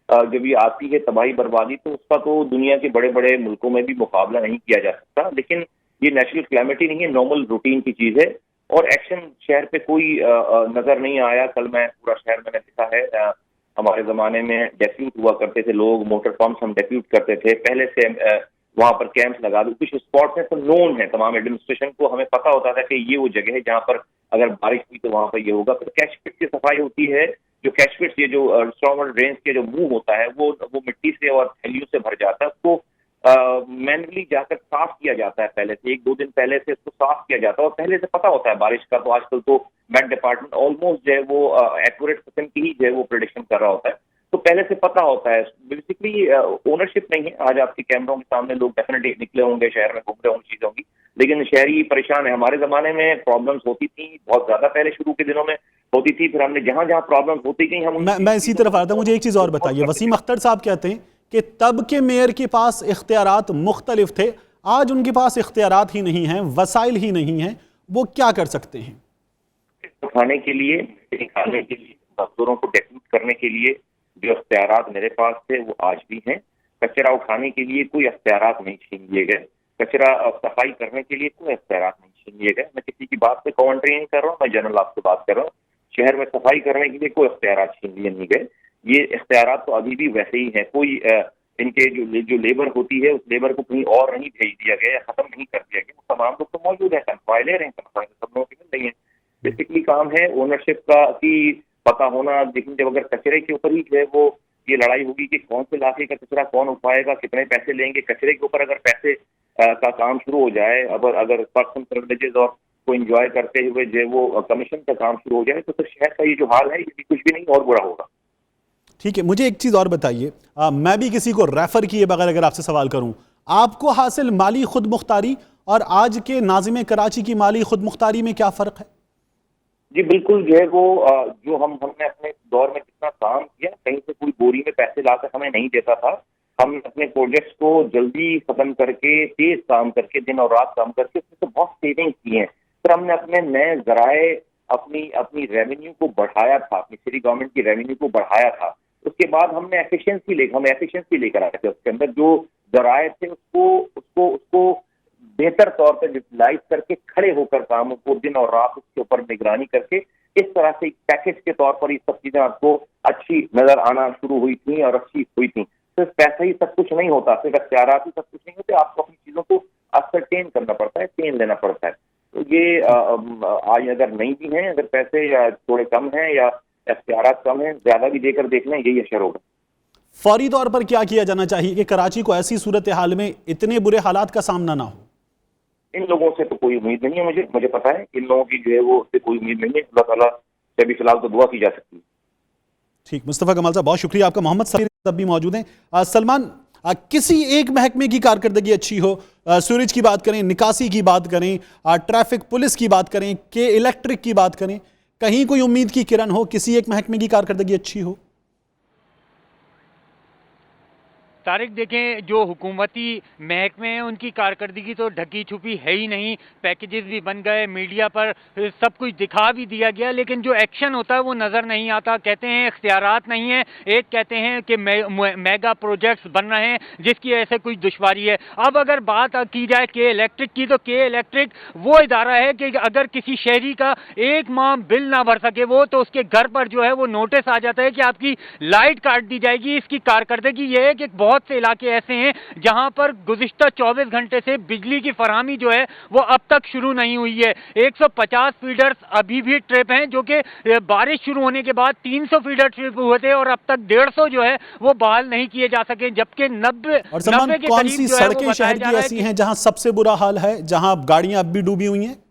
जब ये आती है तबाही बर्बादी, तो उसका तो दुनिया के बड़े बड़े मुल्कों में भी मुकाबला नहीं किया जा सकता। लेकिन ये नेशनल क्लैमिटी नहीं है, नॉर्मल रूटीन की चीज है, और एक्शन शहर पे कोई नजर नहीं आया। कल मैं पूरा शहर मैंने देखा है। हमारे जमाने में डेप्यूट हुआ करते थे लोग, मोटर पंप्स हम डेप्यूट करते थे, पहले से वहां पर कैंप्स लगा दो। कुछ स्पॉट में तो नोन है तमाम एडमिनिस्ट्रेशन को, हमें पता होता था कि ये वो जगह है जहां पर अगर बारिश हुई तो वहां पर ये होगा। फिर कैश पिट की सफाई होती है, जो कैश पिट्स, ये जो स्टॉर्म वाटर ड्रेन्स के जो मुंह होता है वो मिट्टी से और थैलियों से भर जाता है, उसको मैनुअली जाकर साफ किया जाता है। पहले से 1-2 दिन पहले से उसको साफ किया जाता है, और पहले से पता होता है बारिश का। तो आजकल तो मेट डिपार्टमेंट ऑलमोस्ट जो है वो एक्यूरेट किस्म की ही जो है वो प्रेडिक्शन कर रहा होता है, तो पहले से पता होता है। बेसिकली ओनरशिप नहीं है। आज आपके कैमरों के सामने लोग डेफिनेटली निकले होंगे, शहर में घूम रहे होंगे, चीजें होंगी, लेकिन शहरी परेशान है। हमारे जमाने में प्रॉब्लम्स होती थी, बहुत ज्यादा पहले शुरू के दिनों में होती थी, फिर हमने जहां जहां प्रॉब्लम्स होती गई हम मैं इसी तरफ आ रहा था। मुझे एक चीज और बताइए, वसीम अख्तर साहब कहते हैं कि तब के मेयर के पास इख्तियारात मुख्तलिफ थे, आज उनके पास इख्तियारात ही नहीं हैं, वसाइल ही नहीं हैं, वो क्या कर सकते हैं? उठाने के लिए, निकालने के लिए, मजदूरों को डेप्यूट करने के लिए जो इख्तियारात मेरे पास थे वो आज भी हैं। कचरा उठाने के लिए कोई इख्तियारात नहीं छीन लिए गए, कचरा सफाई करने के लिए कोई इख्तियारात नहीं छीन लिए गए। मैं किसी की बात पे कमेंट्री नहीं कर रहा हूँ, मैं जनरल आपसे बात कर रहा हूँ। शहर में सफाई करने के लिए कोई इख्तियारात छीन लिए नहीं गए। ये इख्तियारात तो अभी भी वैसे ही हैं। कोई इनके जो लेबर होती है उस लेबर को कहीं और नहीं भेज दिया गया या खत्म नहीं कर दिया गया। वो तमाम लोग तो मौजूद है, तनख्वाह ले रहे हैं, तनख्वाह सब लोगों की मिल रही है। बेसिकली काम है ओनरशिप का की पता होना। लेकिन जब अगर कचरे के ऊपर ही जो है वो ये लड़ाई होगी कि कौन से इलाके का कचरा कौन उठाएगा, कितने पैसे लेंगे, कचरे के ऊपर अगर पैसे का काम शुरू हो जाए, अगर पर्सन प्रिविलेजेस और को एंजॉय करते हुए जो वो कमीशन का काम शुरू हो जाए तो फिर शहर का ये जो हाल है ये भी कुछ भी नहीं और बुरा होगा। ठीक है, मुझे एक चीज और बताइए, मैं भी किसी को रेफर किए बगैर अगर आपसे सवाल करूं, आपको हासिल माली खुद मुख्तारी और आज के नाजिम कराची की माली खुद मुख्तारी में क्या फर्क है? जी बिल्कुल, जो है वो जो हमने अपने दौर में जितना काम किया, कहीं से कोई बोरी में पैसे लाकर हमें नहीं देता था। हम अपने प्रोजेक्ट्स को जल्दी खत्म करके, तेज काम करके, दिन और रात काम करके उसमें तो बहुत सेविंग की है। फिर हमने अपने नए जराए, अपनी रेवेन्यू को बढ़ाया था, अपनी सिटी गवर्नमेंट की रेवेन्यू को बढ़ाया था। उसके बाद हमने एफिशिएंसी लेकर आए थे। उसके अंदर जो जराए थे उसको बेहतर तौर पर यूटिलाइज करके, खड़े होकर कामों को दिन और रात उसके ऊपर निगरानी करके, इस तरह से एक पैकेज के तौर पर ये सब चीजें आपको अच्छी नजर आना शुरू हुई थी और अच्छी हुई थी। सिर्फ पैसा ही सब कुछ नहीं होता, सिर्फ अख्तियारात ही सब कुछ नहीं होते, आपको अपनी चीजों को असरटेन करना पड़ता है, चेन लेना पड़ता है। तो ये आज अगर नहीं भी हैं, अगर पैसे या थोड़े कम हैं या अख्तियारात कम हैं, ज्यादा भी देकर देख लें, यही असर होगा। फौरी तौर पर क्या किया जाना चाहिए कि कराची को ऐसी सूरत हाल में इतने बुरे हालात का सामना ना हो? इन लोगों से तो कोई उम्मीद नहीं है, मुझे पता है इन लोगों की जो है वो उससे कोई उम्मीद नहीं है। अल्लाह ताला से भी फिलहाल तो दुआ की जा सकती है। ठीक, मुस्तफ़ा कमाल साहब बहुत शुक्रिया आपका। मोहम्मद साहब भी मौजूद हैं। सलमान, किसी एक महकमे की कारकर्दगी अच्छी हो, सूरज की बात करें, निकासी की बात करें, ट्रैफिक पुलिस की बात करें, के इलेक्ट्रिक की बात करें, कहीं कोई उम्मीद की किरण हो, किसी एक महकमे की कारकर्दगी अच्छी हो? तारिक, देखें जो हुकूमती महकमे हैं उनकी कारकर्दगी तो ढकी छुपी है ही नहीं। पैकेजेस भी बन गए, मीडिया पर सब कुछ दिखा भी दिया गया, लेकिन जो एक्शन होता है वो नज़र नहीं आता। कहते हैं इख्तियारात नहीं है, एक कहते हैं कि मेगा प्रोजेक्ट्स बन रहे हैं जिसकी ऐसे कुछ दुश्वारी है। अब अगर बात की जाए के इलेक्ट्रिक की, तो के इलेक्ट्रिक वो इदारा है कि अगर किसी शहरी का एक माह बिल ना भर सके वो, तो उसके घर पर जो है वो नोटिस आ जाता है कि आपकी लाइट काट दी जाएगी। इसकी कारकर्दगी ये है कि बहुत से इलाके ऐसे हैं जहां पर गुज़िश्ता 24 घंटे से बिजली की फरहमी जो है वो अब तक शुरू नहीं हुई है। 150 फीडर्स अभी भी ट्रिप हैं, जो कि बारिश शुरू होने के बाद 300 फीडर ट्रिप हुए थे और अब तक 150 जो है वो बहाल नहीं किए जा सके, जबकि 90 के कौन करीब सी जो है वो सड़कें शहर की ऐसी हैं जहां सबसे बुरा हाल है, जहां गाड़ियां अब भी डूबी हुई हैं?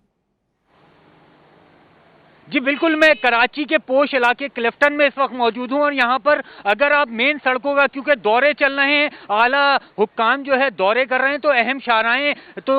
जी बिल्कुल, मैं कराची के पोश इलाके क्लिफ्टन में इस वक्त मौजूद हूं और यहाँ पर अगर आप मेन सड़कों का, क्योंकि दौरे चल रहे हैं, आला हुक्काम जो है दौरे कर रहे हैं, तो अहम शाहराहें तो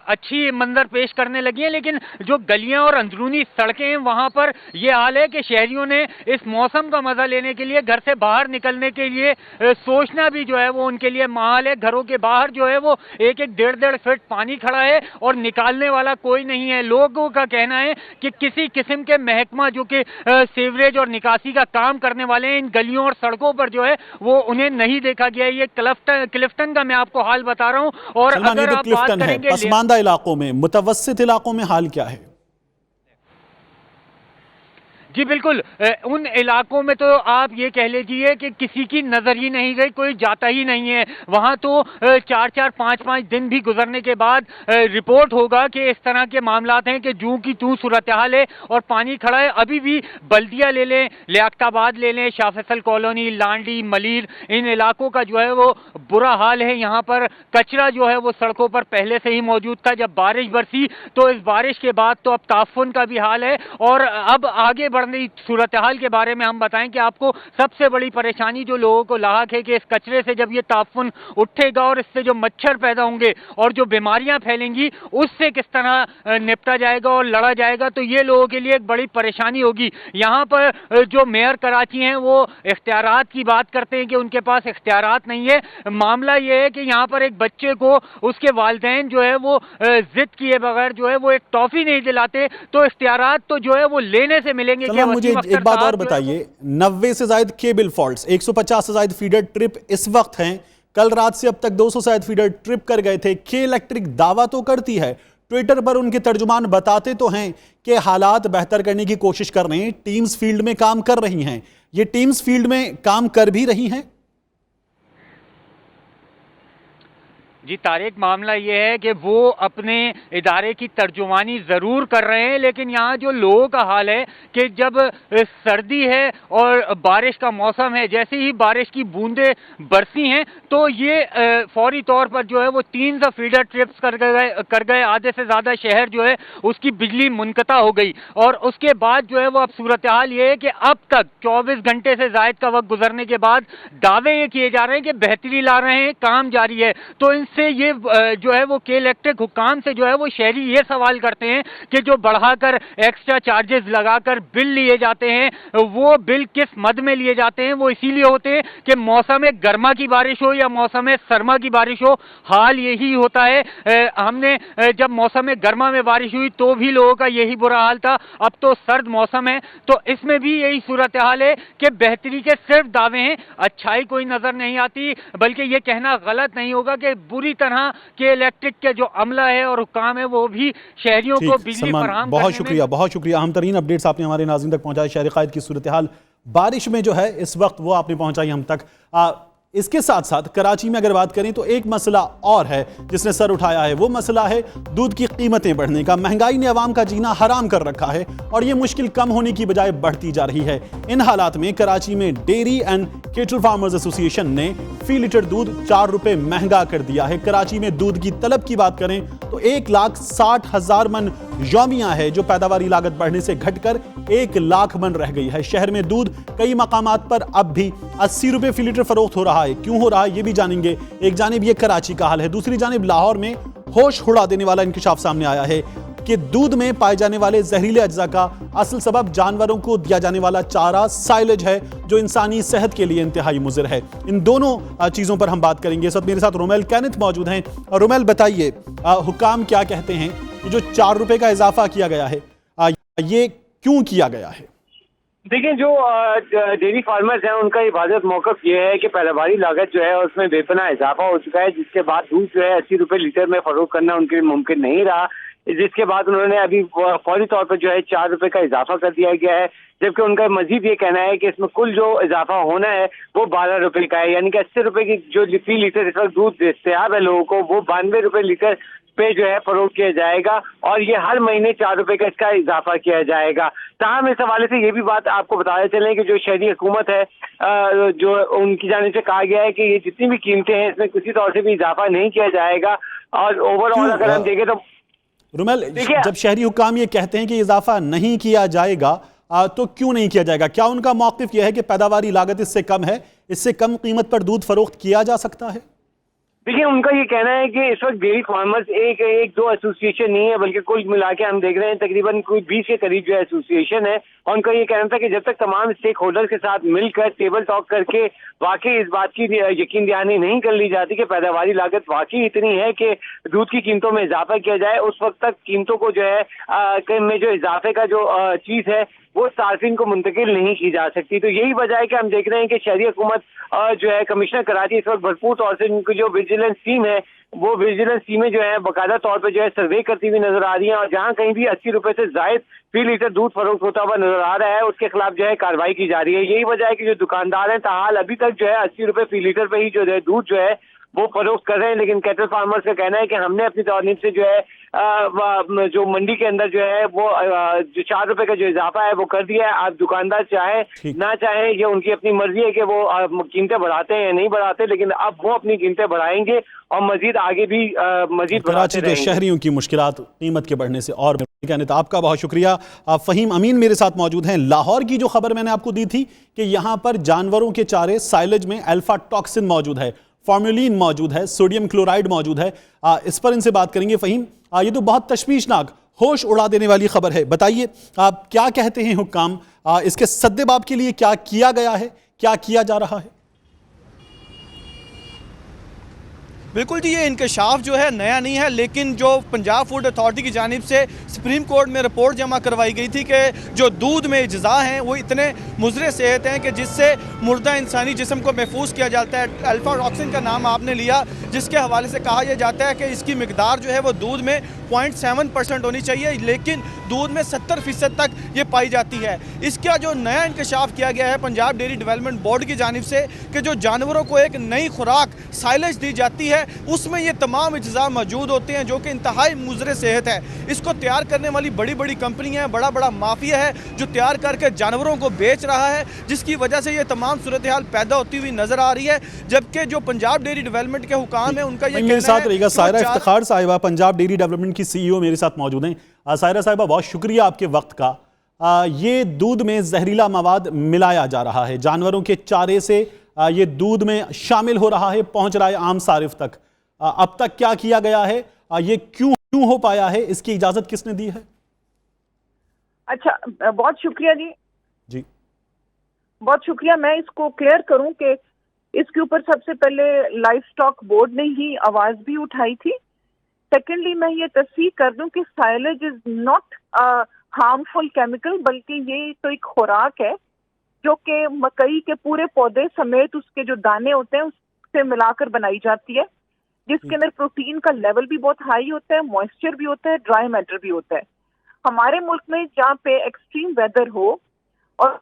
अच्छी मंजर पेश करने लगी हैं, लेकिन जो गलियां और अंदरूनी सड़कें हैं वहाँ पर यह हाल है कि शहरियों ने इस मौसम का मजा लेने के लिए, घर से बाहर निकलने के लिए सोचना भी जो है वो उनके लिए महाल है। घरों के बाहर जो है वो 1-1, 1.5 फीट पानी खड़ा है और निकालने वाला कोई नहीं है। लोगों का कहना है कि किसी किस्म के महकमा जो कि सीवरेज और निकासी का काम करने वाले हैं, इन गलियों और सड़कों पर जो है वो उन्हें नहीं देखा गया। ये क्लिफ्टन का मैं आपको हाल बता रहा हूं। और अगर आप बात करेंगे पसमानदा इलाकों में, मुतवस्सित इलाकों में हाल क्या है? जी बिल्कुल, उन इलाकों में तो आप ये कह लीजिए कि किसी की नजर ही नहीं गई, कोई जाता ही नहीं है वहां। तो 4-4, 5-5 दिन भी गुजरने के बाद रिपोर्ट होगा कि इस तरह के मामलात हैं कि जूं की तूं सूरत हाल है और पानी खड़ा है। अभी भी बल्दिया ले लें, लियाकताबाद ले लें, शाह फैसल कॉलोनी, लांडी, मलीर, इन इलाकों का जो है वो बुरा हाल है। यहाँ पर कचरा जो है वो सड़कों पर पहले से ही मौजूद था। जब बारिश बरसी तो इस बारिश के बाद तो अब ताफुन का भी हाल है। और अब आगे सूरत हाल के बारे में हम बताएं कि आपको सबसे बड़ी परेशानी जो लोगों को लाहक है कि इस कचरे से जब ये ताफुन उठेगा और इससे जो मच्छर पैदा होंगे और जो बीमारियां फैलेंगी, उससे किस तरह निपटा जाएगा और लड़ा जाएगा, तो ये लोगों के लिए एक बड़ी परेशानी होगी। यहाँ पर जो मेयर कराची हैं वो इख्तियारात की बात करते हैं कि उनके पास इख्तियारात नहीं है। मामला ये है कि यहाँ पर एक बच्चे को उसके वालिदैन जो है वो जिद किए बगैर जो है वो एक टॉफी नहीं दिलाते, तो इख्तियारात तो जो है वो लेने से मिलेंगे। मुझे एक बात और बताइए, 90 से ज्यादा केबल फॉल्ट्स, 150 से ज्यादा फीडर ट्रिप इस वक्त हैं। कल रात से अब तक 200 से ज्यादा फीडर ट्रिप कर गए थे। के इलेक्ट्रिक दावा तो करती है, ट्विटर पर उनके तर्जुमान बताते तो हैं कि हालात बेहतर करने की कोशिश कर रहे हैं, टीम्स फील्ड में काम कर रही हैं। ये टीम्स फील्ड में काम कर भी रही हैं? जी तारिक, मामला ये है कि वो अपने इदारे की तर्जुमानी ज़रूर कर रहे हैं, लेकिन यहाँ जो लोगों का हाल है कि जब सर्दी है और बारिश का मौसम है, जैसे ही बारिश की बूंदें बरसी हैं तो ये फौरी तौर पर जो है वो 300 फीडर ट्रिप्स कर गए। आधे से ज़्यादा शहर जो है उसकी बिजली मुनक़ता हो गई और उसके बाद जो है वो अब सूरत हाल ये है कि अब तक 24 घंटे से ज़ायद का वक्त गुजरने के बाद दावे ये किए जा रहे हैं कि बेहतरी ला रहे हैं, काम जारी है। तो से ये जो है वो के इलेक्ट्रिक हुकाम से जो है वो शहरी ये सवाल करते हैं कि जो बढ़ाकर एक्स्ट्रा चार्जेस लगाकर बिल लिए जाते हैं वो बिल किस मद में लिए जाते हैं? वो इसीलिए होते हैं कि मौसम गर्मा की बारिश हो या मौसम सरमा की बारिश हो, हाल यही होता है। हमने जब मौसम गर्मा में बारिश हुई तो भी लोगों का यही बुरा हाल था, अब तो सर्द मौसम है तो इसमें भी यही सूरत हाल है कि बेहतरी के सिर्फ दावे हैं, अच्छाई कोई नजर नहीं आती। बल्कि ये कहना गलत नहीं होगा कि पूरी तरह के इलेक्ट्रिक के जो अमला है और हुकाम है वो भी शहरियों को बिजली फराहम बहुत शुक्रिया अहम तरीन अपडेट्स आपने हमारे नाज़रीन तक पहुंचाए। शहर क़ायद की सूरत हाल बारिश में जो है इस वक्त वो आपने पहुंचाई हम तक। इसके साथ साथ कराची में अगर बात करें तो एक मसला और है जिसने सर उठाया है, वो मसला है दूध की कीमतें बढ़ने का। महंगाई ने अवाम का जीना हराम कर रखा है और ये मुश्किल कम होने की बजाय बढ़ती जा रही है। इन हालात में कराची में dairy and cattle farmers association ने फी लीटर दूध 4 रुपए महंगा कर दिया है। कराची में दूध की तलब की बात करें तो 1,60,000 मन यौमिया है जो पैदावारी लागत बढ़ने से घटकर 1 लाख मन रह गई है। शहर में दूध कई मकामात पर अब भी 80 रुपए फी लीटर फरोख्त हो रहा है। क्यों हो रहा है ये भी जानेंगे। एक जानिब ये कराची का हाल है, दूसरी जानिब लाहौर में होश उड़ा देने वाला इंकशाफ सामने आया है कि दूध में पाए जाने वाले जहरीले अज्जा का असल सबब जानवरों को दिया जाने वाला चारा साइलेज है जो इंसानी सेहत के लिए इंतहाई मुज़िर है। इन दोनों चीज़ों पर हम बात करेंगे। इस वक्त मेरे साथ रोमेल कैनिथ मौजूद हैं। रोमेल, बताइए हुकाम क्या कहते हैं कि जो 4 रुपए का इजाफा किया गया है ये क्यों किया गया है? देखिए, जो डेयरी फार्मर्स हैं उनका इबादत मौक़िफ़ ये है कि पैदावारी लागत जो है उसमें बेपनाह इजाफा हो चुका है, जिसके बाद दूध जो है 80 रुपए लीटर में फरोख्त करना उनके लिए मुमकिन नहीं रहा, जिसके बाद उन्होंने अभी फौरी तौर पर जो है 4 रुपए का इजाफा कर दिया गया है। जबकि उनका मजीद ये कहना है कि इसमें कुल जो इजाफा होना है वो 12 रुपए का है, यानी कि 80 रुपए की जो फी लीटर इस वक्त दूध दस्तयाब है लोगों को वो 92 रुपए लीटर पे जो है फरोख्त किया जाएगा और ये हर महीने 4 रुपए का इसका इजाफा किया जाएगा। ताहम इस हवाले से ये भी बात आपको बताते चलें कि जो शहरी हुकूमत है जो उनकी जानिब से कहा गया है कि ये जितनी भी कीमतें हैं इसमें किसी तौर से भी इजाफा नहीं किया जाएगा और ओवरऑल अगर हम देखें तो रुमेल, जब शहरी हुकाम ये कहते हैं कि इजाफा नहीं किया जाएगा तो क्यों नहीं किया जाएगा? क्या उनका मौक़िफ़ यह है कि पैदावारी लागत इससे कम है, इससे कम कीमत पर दूध फरोख्त किया जा सकता है? देखिए, उनका ये कहना है कि इस वक्त डेयरी फार्मर्स एक दो एसोसिएशन नहीं है बल्कि कुल मिला के हम देख रहे हैं तकरीबन कोई 20 के करीब जो एसोसिएशन है। और उनका ये कहना था कि जब तक तमाम स्टेक होल्डर के साथ मिलकर टेबल टॉक करके वाकई इस बात की यकीन दहानी नहीं कर ली जाती कि पैदावारी लागत वाकई इतनी है कि दूध की कीमतों में इजाफा किया जाए, उस वक्त तक कीमतों को जो है में जो इजाफे का जो चीज़ है वो सार्फिन को मुंतकिल नहीं की जा सकती। तो यही वजह है कि हम देख रहे हैं कि शहरी हुकूमत जो है कमिश्नर कराची इस वक्त भरपूर तौर से उनकी जो विजिलेंस टीम है वो विजिलेंस टीमें जो है बाकायदा तौर पर जो है सर्वे करती हुई नजर आ रही हैं और जहां कहीं भी 80 रुपए से जायद फी लीटर दूध फरोख्त होता हुआ नजर आ रहा है उसके खिलाफ जो है कार्रवाई की जा रही है। यही वजह है कि जो दुकानदार हैं ताहाल अभी तक जो है 80 रुपए फी लीटर पे ही जो है दूध जो है वो फरोख्त कर रहे हैं, लेकिन कैटल फार्मर्स का कहना है कि हमने अपनी तौनीब से जो है जो मंडी के अंदर जो है वो जो 4 रुपए का जो इजाफा है वो कर दिया है। आप दुकानदार चाहे ना चाहे ये उनकी अपनी मर्जी है कि वो कीमतें बढ़ाते हैं या नहीं बढ़ाते, लेकिन अब वो अपनी कीमतें बढ़ाएंगे और मजीद आगे भी मजीद बढ़ाते रहेंगे। शहरियों की मुश्किलात कीमत के बढ़ने से और कहने आपका बहुत शुक्रिया। फ़हीम अमीन मेरे साथ मौजूद हैं। लाहौर की जो खबर मैंने आपको दी थी कि यहाँ पर जानवरों के चारे साइलेज में अल्फा टॉक्सिन मौजूद है, फॉर्मुलिन मौजूद है, सोडियम क्लोराइड मौजूद है, इस पर इनसे बात करेंगे। फ़हीम, ये तो बहुत तशवीशनाक, होश उड़ा देने वाली खबर है। बताइए आप क्या कहते हैं हुक्काम, इसके सद्देबाब के लिए क्या किया गया है, क्या किया जा रहा है? बिल्कुल जी, ये इंकशाफ जो है नया नहीं है, लेकिन जो पंजाब फूड अथॉरिटी की जानिब से सुप्रीम कोर्ट में रिपोर्ट जमा करवाई गई थी कि जो दूध में अज्जा हैं वो इतने मुज़र सेहत हैं कि जिससे मुर्दा इंसानी जिस्म को महफूज किया जाता है। अल्फा टॉक्सिन का नाम आपने लिया, जिसके हवाले से कहा यह जाता है कि इसकी मिकदार जो है वो दूध में 0.7% होनी चाहिए, लेकिन दूध में 70% तक ये पाई जाती है। इसका जो नया इंकशाफ किया गया है पंजाब डेयरी डेवलपमेंट बोर्ड की जानिब से कि जो जानवरों को एक नई खुराक साइलेज दी जाती है, उसमें ये तमाम अज्जा मौजूद होते हैं जो कि इंतहाई मुज़र सेहत है। इसको तैयार करने वाली बड़ी बड़ी कंपनियां हैं, बड़ा बड़ा माफिया है जो तैयार करके जानवरों को बेच रहा है, जिसकी वजह से ये तमाम सूरत हाल पैदा होती हुई नजर आ रही है। जबकि जो पंजाब डेयरी डेवलपमेंट के हुकाम है उनका ये मेरे साथ रहेगा सायरा इफ्तिखार साहिबा, पंजाब डेयरी डेवलपमेंट की CEO मेरे साथ मौजूद हैं। सायरा साहिबा, बहुत शुक्रिया आपके वक्त का। ये दूध में जहरीला मवाद मिलाया जा रहा है, जानवरों के चारे से ये दूध में शामिल हो रहा है, पहुंच रहा है आम सारिफ तक। अब तक क्या किया गया है, ये क्यों हो पाया है, इसकी इजाजत किसने दी है? अच्छा, बहुत शुक्रिया जी, बहुत शुक्रिया। मैं इसको क्लियर करूं कि इसके ऊपर सबसे पहले लाइफ स्टॉक बोर्ड ने ही आवाज भी उठाई थी। सेकेंडली, मैं ये तस्दीक कर दूं कि silage is not harmful chemical, बल्कि ये तो एक खुराक है जो कि मकई के पूरे पौधे समेत उसके जो दाने होते हैं उससे मिलाकर बनाई जाती है, जिसके अंदर प्रोटीन का लेवल भी बहुत हाई होता है, मॉइस्चर भी होता है, ड्राई मैटर भी होता है। हमारे मुल्क में जहाँ पे एक्सट्रीम वेदर हो और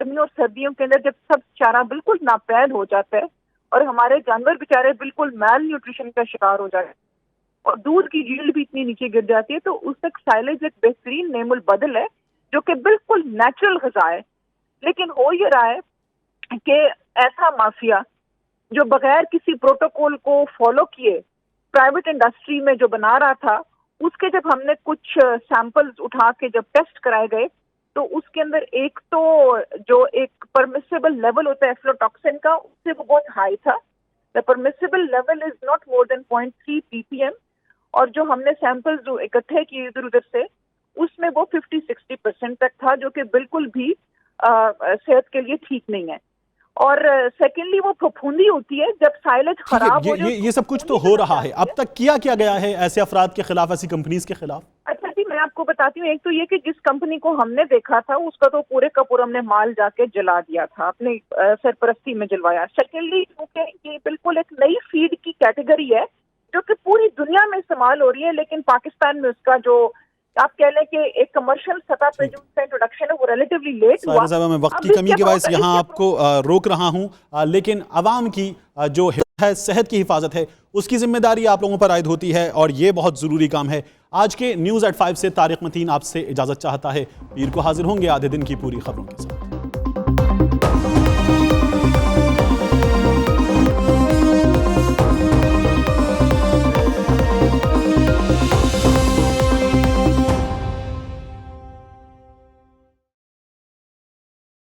गर्मियों और सर्दियों के अंदर जब सब चारा बिल्कुल नापैद हो जाता है और हमारे जानवर बेचारे बिल्कुल मैल न्यूट्रिशन का शिकार हो जाते हैं और दूध की यील्ड भी इतनी नीचे गिर जाती है, तो उस तक साइलेज एक बेहतरीन नेमुल बदल है जो कि बिल्कुल नेचुरल ग़िज़ा है। लेकिन हो ये रहा है कि ऐसा माफिया जो बगैर किसी प्रोटोकॉल को फॉलो किए प्राइवेट इंडस्ट्री में जो बना रहा था, उसके जब हमने कुछ सैंपल्स उठा के जब टेस्ट कराए गए तो उसके अंदर एक तो जो एक परमिसिबल लेवल होता है एफ्लोटॉक्सिन का, उससे वो बहुत हाई था। The permissible level is not more than 0.3 ppm और जो हमने सैंपल्स जो इकट्ठे किए इधर उधर से उसमें वो 50-60% तक था, जो कि बिल्कुल भी सेहत के लिए ठीक नहीं है। और सेकेंडली वो फफूंदी होती है जब साइलेज खराब हो जाए। ये सब कुछ तो हो रहा है, अब तक किया गया है ऐसे अफराद के खिलाफ, ऐसी कंपनीज के खिलाफ? अच्छा जी, मैं आपको बताती हूँ। एक तो ये कि जिस कंपनी को हमने देखा था उसका तो पूरे का पूरा हमने माल जाके जला दिया था, अपनी सरपरस्ती में जलवाया। सेकेंडली क्योंकि ये बिल्कुल एक नई फीड की कैटेगरी है जो कि पूरी दुनिया में इस्तेमाल हो रही है, लेकिन पाकिस्तान में उसका जो आप कह लें कि एक कमर्शियल सतह पे जो उसका इंट्रोडक्शन है वो रिलेटिवली लेट हुआ। मैं वक्त की कमी के वजह यहाँ आपको रोक रहा हूँ, लेकिन अवाम की जो है सेहत की हिफाजत है उसकी जिम्मेदारी आप लोगों पर आयद होती है और ये बहुत ज़रूरी काम है। आज के न्यूज़ एट 5 से तारिक मतीन आपसे इजाज़त चाहता है। पीर को हाजिर होंगे आधे दिन की पूरी खबरों के साथ।